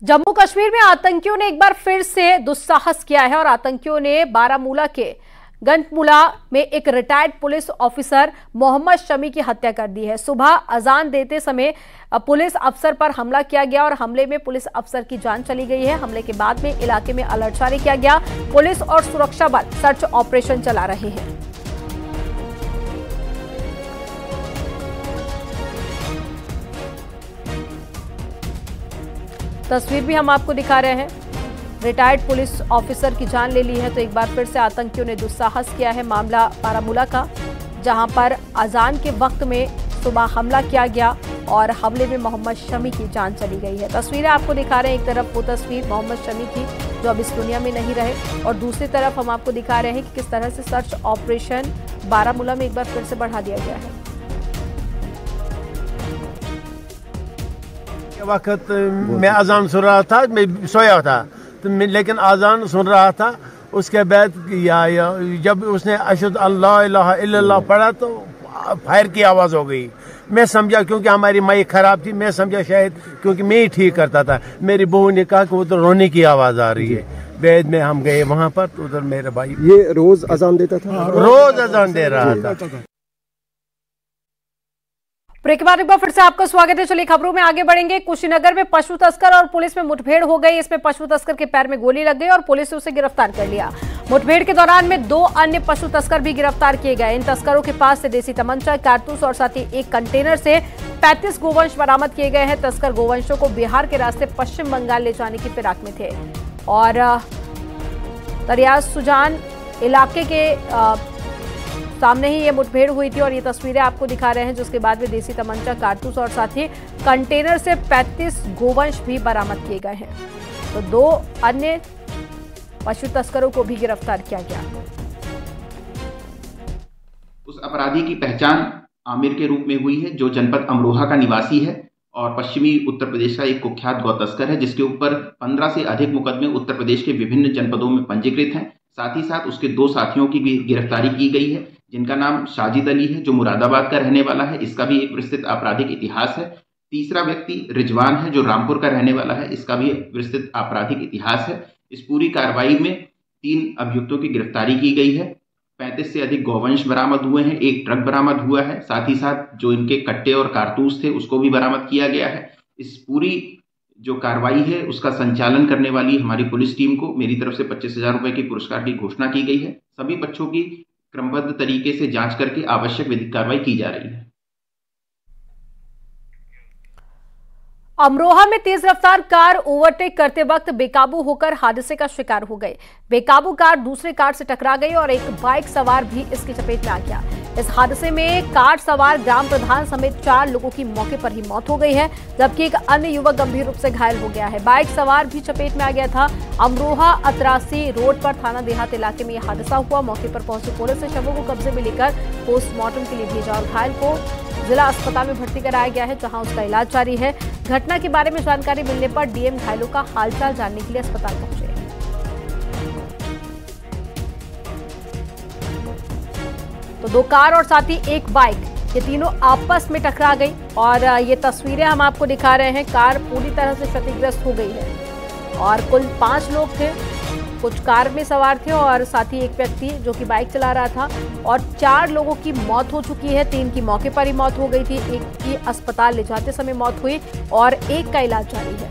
जम्मू कश्मीर में आतंकियों ने एक बार फिर से दुस्साहस किया है और आतंकियों ने बारामूला के गंटमुला में एक retired police officer Mohammed Shami की हत्या कर दी है। सुबह अजान देते समय पुलिस अफसर पर हमला किया गया और हमले में पुलिस अफसर की जान चली गई है। हमले के बाद में इलाके में अलर्ट जारी किया गया। पुलिस और सुरक्षा बल सर्च ऑपरेशन चला रहे हैं। तस्वीर भी हम आपको दिखा रहे हैं। रिटायर्ड पुलिस ऑफिसर की जान ले ली है। तो एक बार फिर से आतंकियों ने दुस्साहस किया है। मामला बारामूला का, जहां पर अजान के वक्त में सुबह हमला किया गया और हमले में मोहम्मद शमी की जान चली गई है। तस्वीरें आपको दिखा रहे हैं। एक तरफ वो तस्वीर मोहम्मद शमी की जो अब इस दुनिया में नहीं रहे, और दूसरी तरफ हम आपको दिखा रहे हैं कि किस तरह से सर्च ऑपरेशन बारामूला में एक बार फिर से बढ़ा दिया गया है। वक्त मैं अजान सुन रहा था, मैं सोया था तो लेकिन अजान सुन रहा था। उसके बाद जब उसने अशहदु अल्ला इलाहा इल्लल्लाह पढ़ा तो फायर की आवाज़ हो गई। मैं समझा, क्योंकि हमारी माइक खराब थी, मैं समझा शायद क्योंकि मैं ही ठीक करता था। मेरी बहू ने कहा कि उधर रोने की आवाज़ आ रही है। बाद में हम गए वहाँ पर, तो उधर मेरा भाई ये रोज अजान देता था, रोज अजान दे रहा था। ब्रेक के बाद एक बार फिर से आपका स्वागत है। चलिए खबरों में आगे बढ़ेंगे। कुशीनगर में पशु तस्कर और पुलिस में मुठभेड़ हो गई। इसमें पशु तस्कर के पैर में गोली लग गई और पुलिस ने उसे गिरफ्तार कर लिया। मुठभेड़ के दौरान में 2 अन्य पशु तस्कर भी गिरफ्तार किए गए। इन तस्करों के पास से देसी तमंचा, कारतूस और साथ ही एक कंटेनर से 35 गोवंश बरामद किए गए हैं। तस्कर गोवंशों को बिहार के रास्ते पश्चिम बंगाल ले जाने की फिराक में थे और तरियाज सुजान इलाके के सामने ही ये मुठभेड़ हुई थी। और ये तस्वीरें आपको दिखा रहे हैं, जिसके बाद में देसी तमंचा, कारतूस और साथ ही कंटेनर से 35 गोवंश भी बरामद किए गए हैं। तो 2 अन्य पशु तस्करों को भी गिरफ्तार किया गया। उस अपराधी की पहचान आमिर के रूप में हुई है, जो जनपद अमरोहा का निवासी है और पश्चिमी उत्तर प्रदेश का एक कुख्यात गौ तस्कर है, जिसके ऊपर 15 से अधिक मुकदमे उत्तर प्रदेश के विभिन्न जनपदों में पंजीकृत हैं। साथ ही साथ उसके 2 साथियों की भी गिरफ्तारी की गई है, जिनका नाम साजिद अली है, जो मुरादाबाद का रहने वाला है। इसका भी एक विस्तृत आपराधिक इतिहास है। तीसरा व्यक्ति रिजवान है, जो रामपुर का रहने वाला है। इसका भी विस्तृत आपराधिक इतिहास है। इस पूरी कार्रवाई में 3 अभियुक्तों की गिरफ्तारी की गई है। 35 से अधिक गौवंश बरामद हुए हैं। एक ट्रक बरामद हुआ है। साथ ही साथ जो इनके कट्टे और कारतूस थे, उसको भी बरामद किया गया है। इस पूरी जो कार्रवाई है, उसका संचालन करने वाली हमारी पुलिस टीम को मेरी तरफ से 25,000 रुपए के पुरस्कार की घोषणा की गई है। सभी पक्षों की क्रमबद्ध तरीके से जांच करके आवश्यक विधिक कार्रवाई की जा रही है। अमरोहा में तेज रफ्तार कार ओवरटेक करते वक्त बेकाबू होकर हादसे का शिकार हो गई। बेकाबू कार दूसरे कार से टकरा गई और एक बाइक सवार भी इसकी चपेट में आ गया। इस हादसे में कार सवार ग्राम प्रधान समेत 4 लोगों की मौके पर ही मौत हो गई है, जबकि एक अन्य युवक गंभीर रूप से घायल हो गया है। बाइक सवार भी चपेट में आ गया था। अमरोहा अतरासी रोड पर थाना देहात इलाके में यह हादसा हुआ। मौके पर पहुंची पुलिस ने शवों को कब्जे में लेकर पोस्टमार्टम के लिए भेजा और घायल को जिला अस्पताल में भर्ती कराया गया है, जहां उसका इलाज जारी है। घटना के बारे में जानकारी मिलने पर डीएम घायलों का हालचाल जानने के लिए अस्पताल पहुंचे। तो 2 कार और साथ ही एक बाइक, ये तीनों आपस में टकरा गई और ये तस्वीरें हम आपको दिखा रहे हैं। कार पूरी तरह से क्षतिग्रस्त हो गई है और कुल 5 लोग थे। कुछ कार में सवार थे और साथ ही एक व्यक्ति जो कि बाइक चला रहा था, और 4 लोगों की मौत हो चुकी है। 3 की मौके पर ही मौत हो गई थी, एक की अस्पताल ले जाते समय मौत हुई और एक का इलाज जारी है।